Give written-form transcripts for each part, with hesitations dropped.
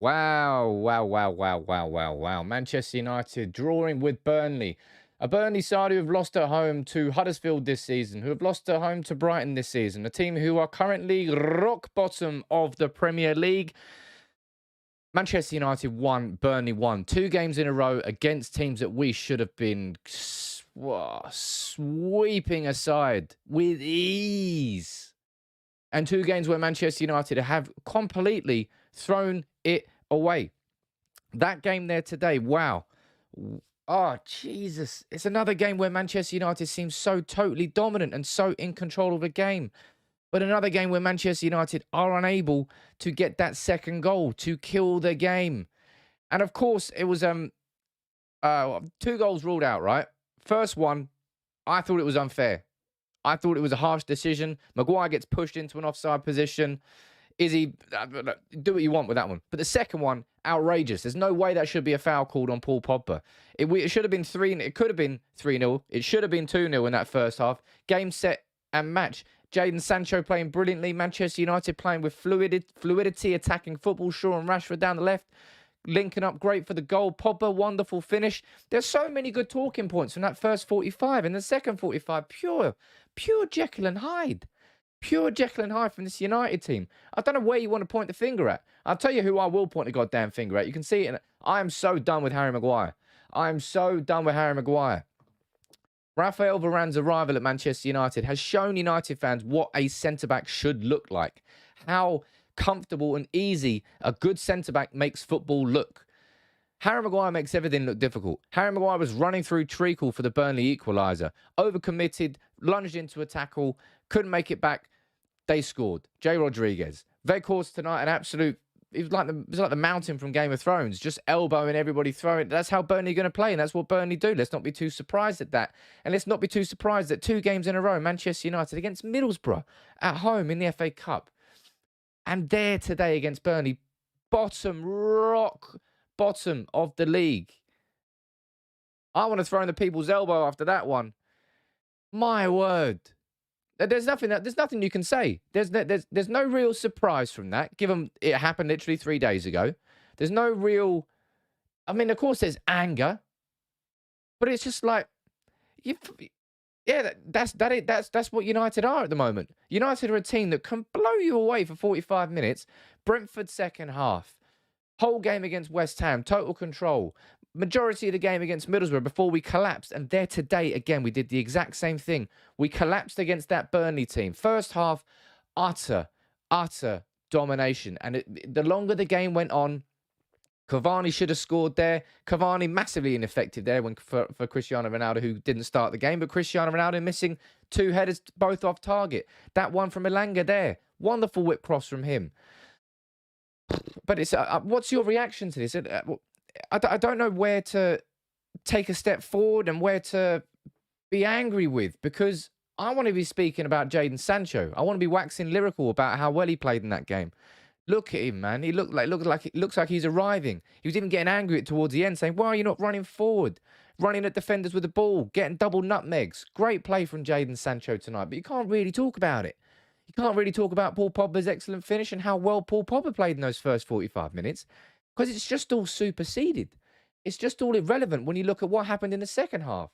Wow, wow, wow, wow, wow, wow, wow. Manchester United drawing with Burnley. A Burnley side who have lost at home to Huddersfield this season, who have lost at home to Brighton this season, a team who are currently rock bottom of the Premier League. Manchester United won, Burnley won. 2 games in a row against teams that we should have been sweeping aside with ease. And 2 games where Manchester United have completely thrown it away. That game there today, wow. Oh, Jesus. It's another game where Manchester United seems so totally dominant and so in control of the game. But another game where Manchester United are unable to get that second goal to kill the game. And of course, it was 2 goals ruled out, right? First one, I thought it was unfair. I thought it was a harsh decision. Maguire gets pushed into an offside position. Is he do what you want with that one? But the second one, outrageous. There's no way that should be a foul called on Paul Pogba. It should have been 3. It could have been 3-0. It should have been 2-0 in that first half. Game, set, and match. Jadon Sancho playing brilliantly. Manchester United playing with fluidity, attacking football. Shaw and Rashford down the left, linking up great for the goal. Pogba, wonderful finish. There's so many good talking points from that first 45. And the second 45, pure Jekyll and Hyde. Pure Jekyll and Hyde from this United team. I don't know where you want to point the finger at. I'll tell you who I will point the goddamn finger at. You can see it. I am so done with Harry Maguire. I am so done with Harry Maguire. Raphael Varane's arrival at Manchester United has shown United fans what a centre-back should look like. How comfortable and easy a good centre-back makes football look. Harry Maguire makes everything look difficult. Harry Maguire was running through treacle for the Burnley equaliser. Overcommitted, lunged into a tackle, couldn't make it back. They scored. Jay Rodriguez. Weghorst tonight, an absolute. It was like the mountain from Game of Thrones, just elbowing everybody, throwing. That's how Burnley are going to play, and that's what Burnley do. Let's not be too surprised at that. And let's not be too surprised that 2 games in a row, Manchester United against Middlesbrough at home in the FA Cup. And there today against Burnley, rock bottom of the league. I want to throw in the people's elbow after that one. My word. There's nothing you can say. There's no real surprise from that, given it happened literally 3 days ago. There's no real. I mean, of course, there's anger, but it's just like, you, yeah, that's what United are at the moment. United are a team that can blow you away for 45 minutes. Brentford second half, whole game against West Ham, total control. Majority of the game against Middlesbrough before we collapsed. And there today, again, we did the exact same thing. We collapsed against that Burnley team. First half, utter domination. And the longer the game went on, Cavani should have scored there. Cavani massively ineffective there for Cristiano Ronaldo, who didn't start the game. But Cristiano Ronaldo missing 2 headers, both off target. That one from Elanga there. Wonderful whip cross from him. But it's what's your reaction to this? I don't know where to take a step forward and where to be angry with, because I want to be speaking about Jadon Sancho. I want to be waxing lyrical about how well he played in that game. Look at him, man. He looks like he's arriving. He was even getting angry towards the end, saying, "Why are you not running forward? Running at defenders with the ball, getting double nutmegs." Great play from Jadon Sancho tonight, but you can't really talk about it. You can't really talk about Paul Pogba's excellent finish and how well Paul Pogba played in those first 45 minutes, because it's just all superseded. It's just all irrelevant when you look at what happened in the second half.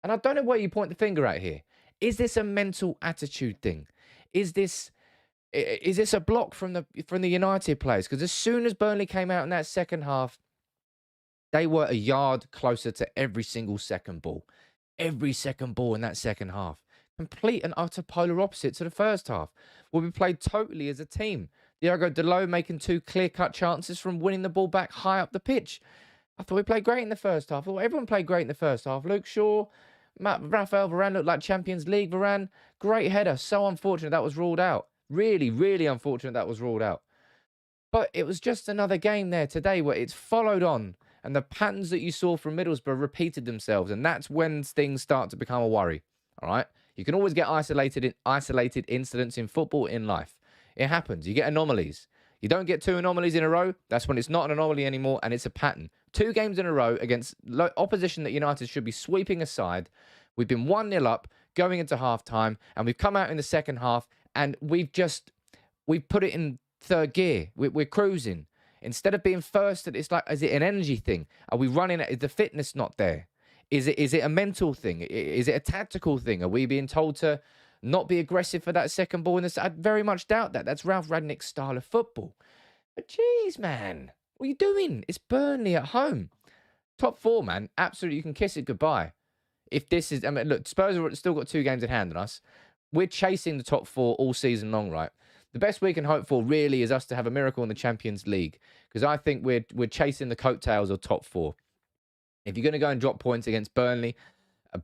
And I don't know where you point the finger at here. Is this a mental attitude thing? Is this a block from the United players? Because as soon as Burnley came out in that second half, they were a yard closer to every single second ball. Every second ball in that second half. Complete and utter polar opposite to the first half, where we played totally as a team. Diogo Dalot making 2 clear-cut chances from winning the ball back high up the pitch. I thought we played great in the first half. Well, everyone played great in the first half. Luke Shaw, Raphael Varane looked like Champions League Varane. Great header. So unfortunate that was ruled out. Really, really unfortunate that was ruled out. But it was just another game there today where it's followed on, and the patterns that you saw from Middlesbrough repeated themselves, and that's when things start to become a worry. All right? You can always get isolated incidents in football, in life. It happens. You get anomalies. You don't get 2 anomalies in a row. That's when it's not an anomaly anymore, and it's a pattern. 2 games in a row against opposition that United should be sweeping aside. We've been 1-0 up going into half-time, and we've come out in the second half, and we've put it in third gear. We're cruising. Instead of being first, it's like, is it an energy thing? Are we running? Is the fitness not there? Is it a mental thing? Is it a tactical thing? Are we being told to not be aggressive for that second ball? I very much doubt that. That's Ralph Rangnick's style of football. But geez, man, what are you doing? It's Burnley at home. Top 4, man. Absolutely, you can kiss it goodbye. If this is, I mean, look, Spurs have still got 2 games in hand on us. We're chasing the top 4 all season long, right? The best we can hope for really is us to have a miracle in the Champions League, because I think we're chasing the coattails of top 4. If you're going to go and drop points against Burnley,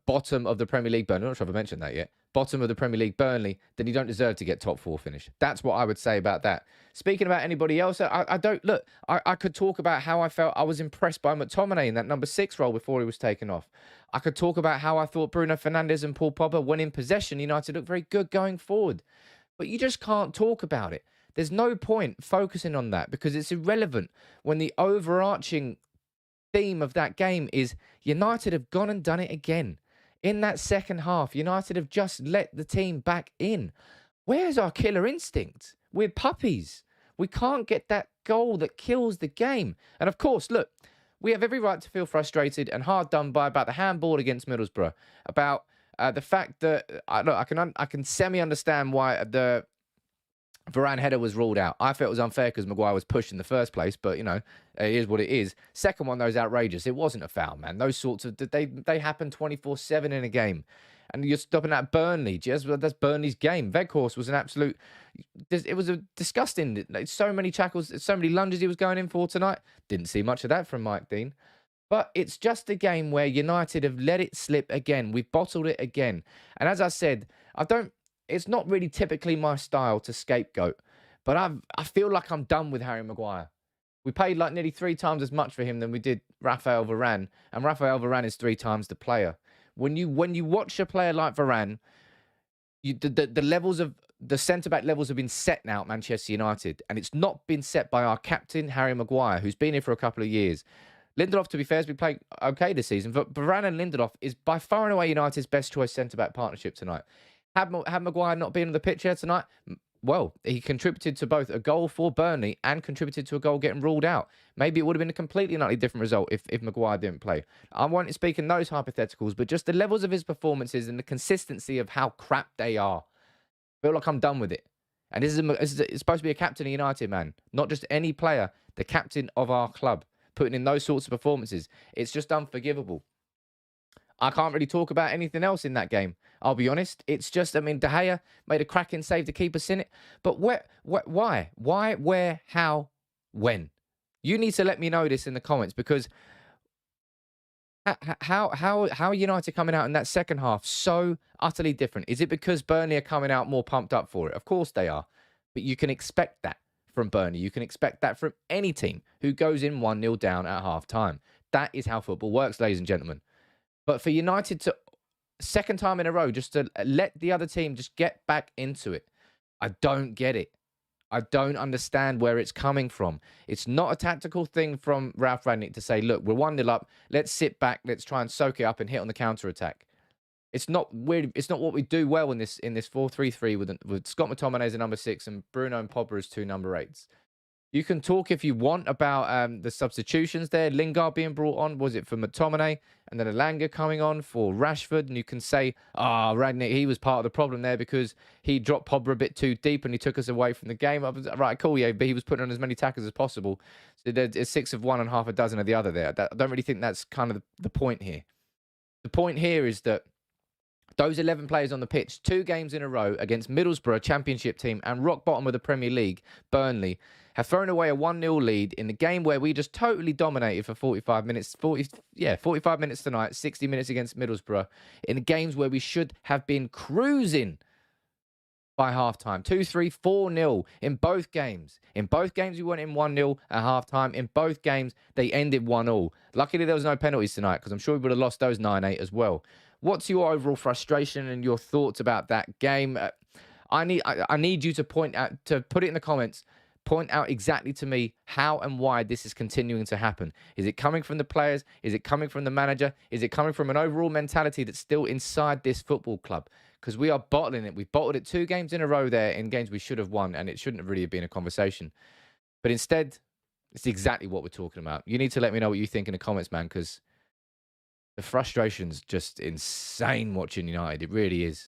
bottom of the Premier League, Burnley, I'm not sure if I mentioned that yet, bottom of the Premier League, Burnley, then you don't deserve to get top 4 finish. That's what I would say about that. Speaking about anybody else, I don't, look, I could talk about how I felt I was impressed by McTominay in that number 6 role before he was taken off. I could talk about how I thought Bruno Fernandes and Paul Pogba, when in possession, United looked very good going forward. But you just can't talk about it. There's no point focusing on that because it's irrelevant when the overarching theme of that game is United have gone and done it again. In that second half, United have just let the team back in. Where's our killer instinct? We're puppies. We can't get that goal that kills the game. And of course, look, we have every right to feel frustrated and hard done by about the handball against Middlesbrough, about the fact that I can semi-understand why the Varane header was ruled out. I felt it was unfair because Maguire was pushed in the first place, but, you know, it is what it is. Second one, though, is outrageous. It wasn't a foul, man. Those sorts of... They happen 24/7 in a game. And you're stopping at Burnley. That's Burnley's game. Weghorst was an absolute... It was a disgusting... So many tackles, so many lunges he was going in for tonight. Didn't see much of that from Mike Dean. But it's just a game where United have let it slip again. We've bottled it again. And as I said, it's not really typically my style to scapegoat, but I feel like I'm done with Harry Maguire. We paid like nearly 3 times as much for him than we did Raphael Varane, and Raphael Varane is 3 times the player. When you watch a player like Varane, the levels of the centre-back levels have been set now at Manchester United, and it's not been set by our captain, Harry Maguire, who's been here for a couple of years. Lindelof, to be fair, has been playing okay this season, but Varane and Lindelof is by far and away United's best choice centre-back partnership tonight. Had Maguire not been on the pitch here tonight, well, he contributed to both a goal for Burnley and contributed to a goal getting ruled out. Maybe it would have been a completely and utterly different result if Maguire didn't play. I won't speak in those hypotheticals, but just the levels of his performances and the consistency of how crap they are. I feel like I'm done with it. And it's supposed to be a captain of United, man. Not just any player, the captain of our club, putting in those sorts of performances. It's just unforgivable. I can't really talk about anything else in that game. I'll be honest. It's just, I mean, De Gea made a cracking save to keep us in it. But why? Why, where, how, when? You need to let me know this in the comments, because how are United coming out in that second half so utterly different? Is it because Burnley are coming out more pumped up for it? Of course they are. But you can expect that from Burnley. You can expect that from any team who goes in 1-0 down at half-time. That is how football works, ladies and gentlemen. But for United to, second time in a row, just to let the other team just get back into it, I don't get it. I don't understand where it's coming from. It's not a tactical thing from Ralph Rangnick to say, look, we're 1-0 up, let's sit back, let's try and soak it up and hit on the counter-attack. It's not what we do well in this 4-3-3 with Scott McTominay as a number 6 and Bruno and Pogba as 2 number 8s. You can talk if you want about the substitutions there. Lingard being brought on, was it for McTominay? And then Elanga coming on for Rashford. And you can say, Rangnick, he was part of the problem there because he dropped Pogba a bit too deep and he took us away from the game. Right, cool, yeah, but he was putting on as many tackles as possible. So there's 6 of one and half a dozen of the other there. I don't really think that's kind of the point here. The point here is that those 11 players on the pitch, 2 games in a row against Middlesbrough, championship team, and rock bottom of the Premier League, Burnley, have thrown away a 1-0 lead in the game where we just totally dominated for 45 minutes. 45 minutes tonight, 60 minutes against Middlesbrough, in the games where we should have been cruising by halftime. 2-3, 4-0 in both games. In both games, we went in 1-0 at halftime. In both games, they ended 1-0. Luckily, there was no penalties tonight because I'm sure we would have lost those 9-8 as well. What's your overall frustration and your thoughts about that game? I need you to put it in the comments. Point out exactly to me how and why this is continuing to happen. Is it coming from the players? Is it coming from the manager? Is it coming from an overall mentality that's still inside this football club? Because we are bottling it. We've bottled it 2 games in a row there in games we should have won, and it shouldn't have really been a conversation. But instead, It's exactly what we're talking about. You need to let me know what you think in the comments, man, because the frustration's just insane watching United. It really is.